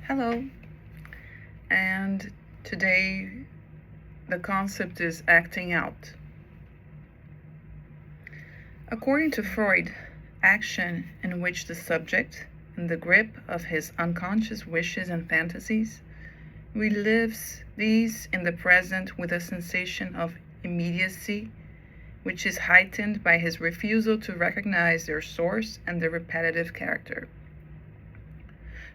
Hello, and today the concept is acting out. According to Freud, action in which the subject, in the grip of his unconscious wishes and fantasies, relives these in the present with a sensation of immediacy, which is heightened by his refusal to recognize their source and their repetitive character.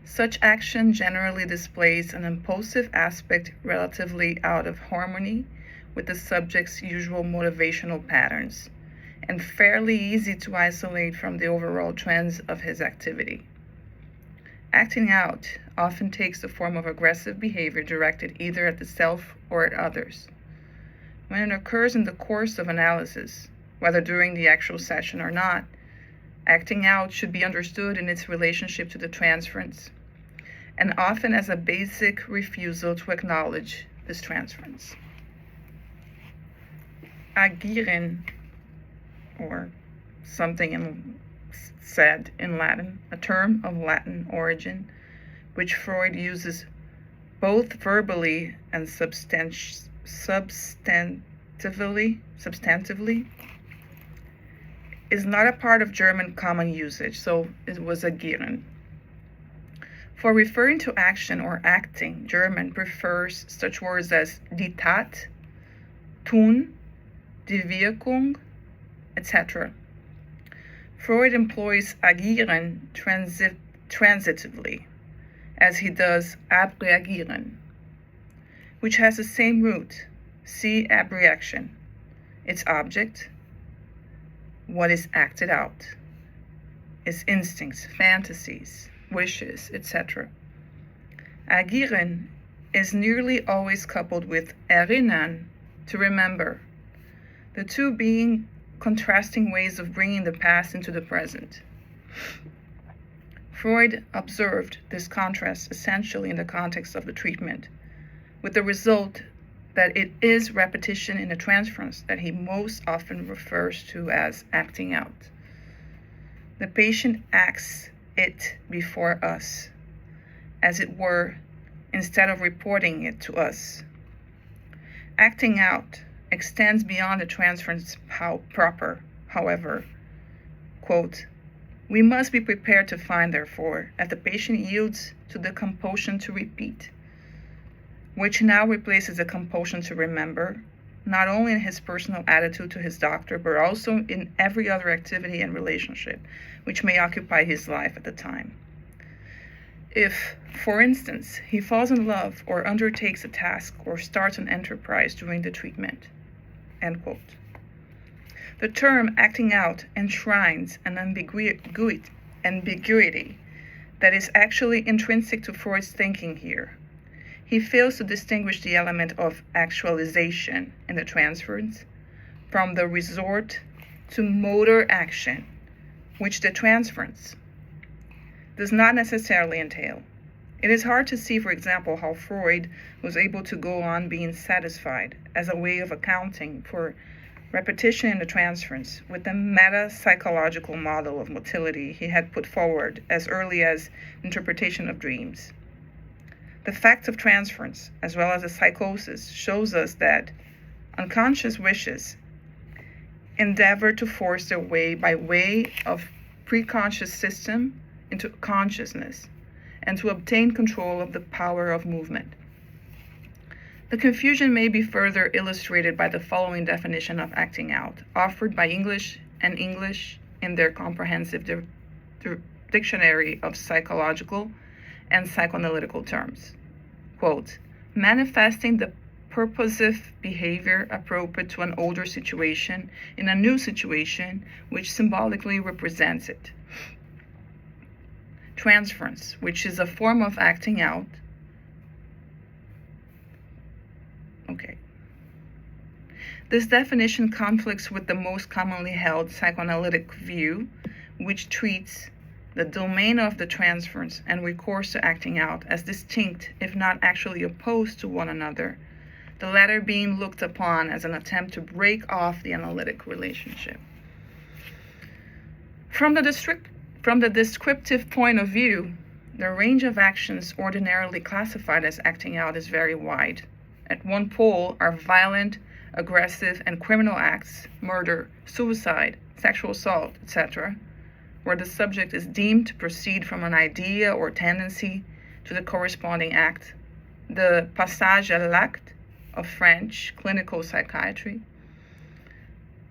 Such action generally displays an impulsive aspect relatively out of harmony with the subject's usual motivational patterns, and fairly easy to isolate from the overall trends of his activity. Acting out often takes the form of aggressive behavior directed either at the self or at others. When it occurs in the course of analysis, whether during the actual session or not, acting out should be understood in its relationship to the transference, and often as a basic refusal to acknowledge this transference. Agieren, or something said in Latin, a term of Latin origin, which Freud uses both verbally and substantively, is not a part of German common usage, so it was agieren. For referring to action or acting, German prefers such words as die Tat, tun, die Wirkung, etc. Freud employs agieren transitively, as he does abreagieren, which has the same root, see abreaction, its object, what is acted out, its instincts, fantasies, wishes, etc. Agieren is nearly always coupled with erinnern, to remember, the two being contrasting ways of bringing the past into the present. Freud observed this contrast essentially in the context of the treatment, with the result that it is repetition in the transference that he most often refers to as acting out. The patient acts it before us, as it were, instead of reporting it to us. Acting out extends beyond the transference proper, however. Quote, we must be prepared to find, therefore, that the patient yields to the compulsion to repeat, which now replaces the compulsion to remember, not only in his personal attitude to his doctor, but also in every other activity and relationship which may occupy his life at the time. If, for instance, he falls in love or undertakes a task or starts an enterprise during the treatment, end quote. The term acting out enshrines an ambiguity that is actually intrinsic to Freud's thinking here. He fails to distinguish the element of actualization in the transference from the resort to motor action, which the transference does not necessarily entail. It is hard to see, for example, how Freud was able to go on being satisfied as a way of accounting for repetition in the transference with the meta-psychological model of motility he had put forward as early as interpretation of dreams. The fact of transference, as well as the psychosis, shows us that unconscious wishes endeavor to force their way by way of preconscious system into consciousness and to obtain control of the power of movement. The confusion may be further illustrated by the following definition of acting out, offered by English and English in their comprehensive dictionary of psychological and psychoanalytical terms. Quote, manifesting the purposive behavior appropriate to an older situation in a new situation which symbolically represents it. Transference, which is a form of acting out. Okay. This definition conflicts with the most commonly held psychoanalytic view, which treats the domain of the transference and recourse to acting out as distinct, if not actually opposed to one another, the latter being looked upon as an attempt to break off the analytic relationship. From the descriptive point of view, the range of actions ordinarily classified as acting out is very wide. At one pole are violent, aggressive, and criminal acts, murder, suicide, sexual assault, etc., where the subject is deemed to proceed from an idea or tendency to the corresponding act, the passage à l'acte of French clinical psychiatry.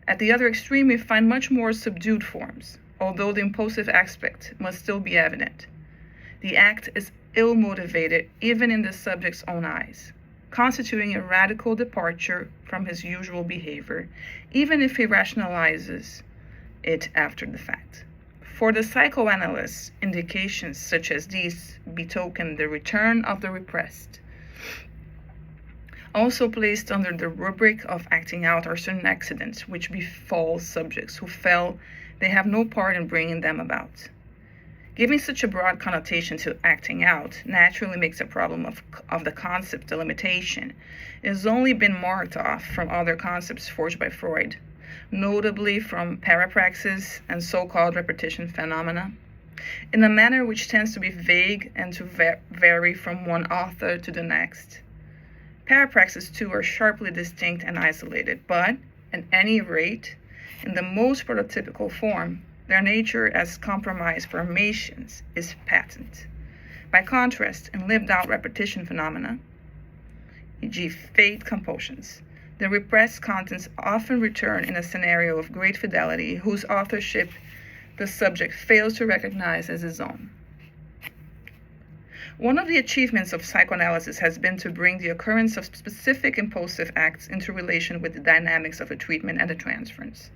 At the other extreme, we find much more subdued forms, although the impulsive aspect must still be evident. The act is ill-motivated even in the subject's own eyes, constituting a radical departure from his usual behavior, even if he rationalizes it after the fact. For the psychoanalyst, indications such as these betoken the return of the repressed. Also placed under the rubric of acting out are certain accidents which befall subjects who feel they have no part in bringing them about. Giving such a broad connotation to acting out naturally makes a problem of the concept delimitation. It has only been marked off from other concepts forged by Freud, notably from parapraxis and so-called repetition phenomena, in a manner which tends to be vague and to vary from one author to the next. Parapraxis, too, are sharply distinct and isolated, but, at any rate, in the most prototypical form, their nature as compromised formations is patent. By contrast, in lived-out repetition phenomena, e.g. fate compulsions, the repressed contents often return in a scenario of great fidelity whose authorship the subject fails to recognize as his own. One of the achievements of psychoanalysis has been to bring the occurrence of specific impulsive acts into relation with the dynamics of a treatment and a transference.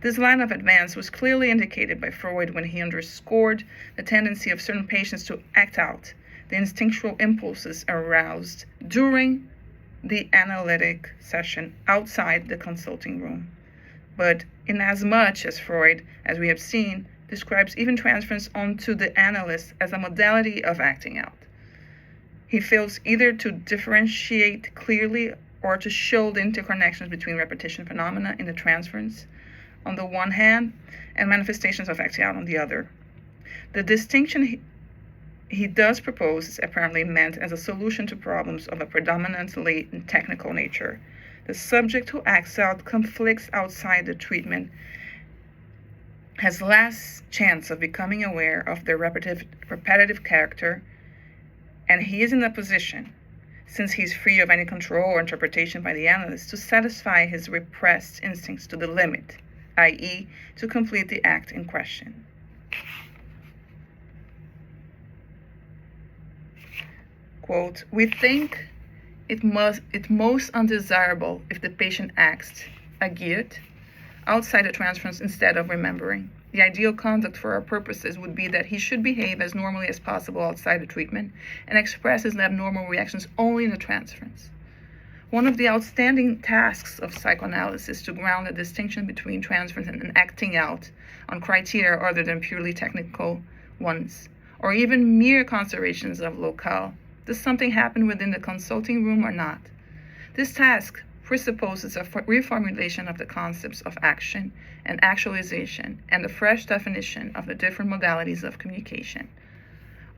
This line of advance was clearly indicated by Freud when he underscored the tendency of certain patients to act out the instinctual impulses aroused during the analytic session outside the consulting room. But inasmuch as Freud, as we have seen, describes even transference onto the analyst as a modality of acting out, he fails either to differentiate clearly or to show the interconnections between repetition phenomena in the transference on the one hand and manifestations of acting out on the other. The distinction he does propose is apparently meant as a solution to problems of a predominantly technical nature. The subject who acts out conflicts outside the treatment has less chance of becoming aware of their repetitive character, and he is in a position, since he is free of any control or interpretation by the analyst, to satisfy his repressed instincts to the limit, i.e., to complete the act in question. Quote, we think it most undesirable if the patient acts agiert outside the transference instead of remembering. The ideal conduct for our purposes would be that he should behave as normally as possible outside the treatment and express his abnormal reactions only in the transference. One of the outstanding tasks of psychoanalysis is to ground the distinction between transference and acting out on criteria other than purely technical ones, or even mere considerations of locale. Does something happen within the consulting room or not? This task presupposes a reformulation of the concepts of action and actualization and a fresh definition of the different modalities of communication.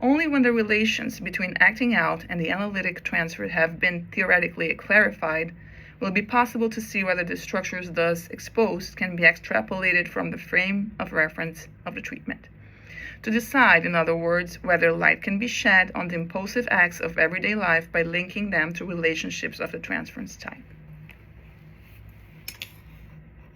Only when the relations between acting out and the analytic transfer have been theoretically clarified will it be possible to see whether the structures thus exposed can be extrapolated from the frame of reference of the treatment. To decide, in other words, whether light can be shed on the impulsive acts of everyday life by linking them to relationships of the transference type.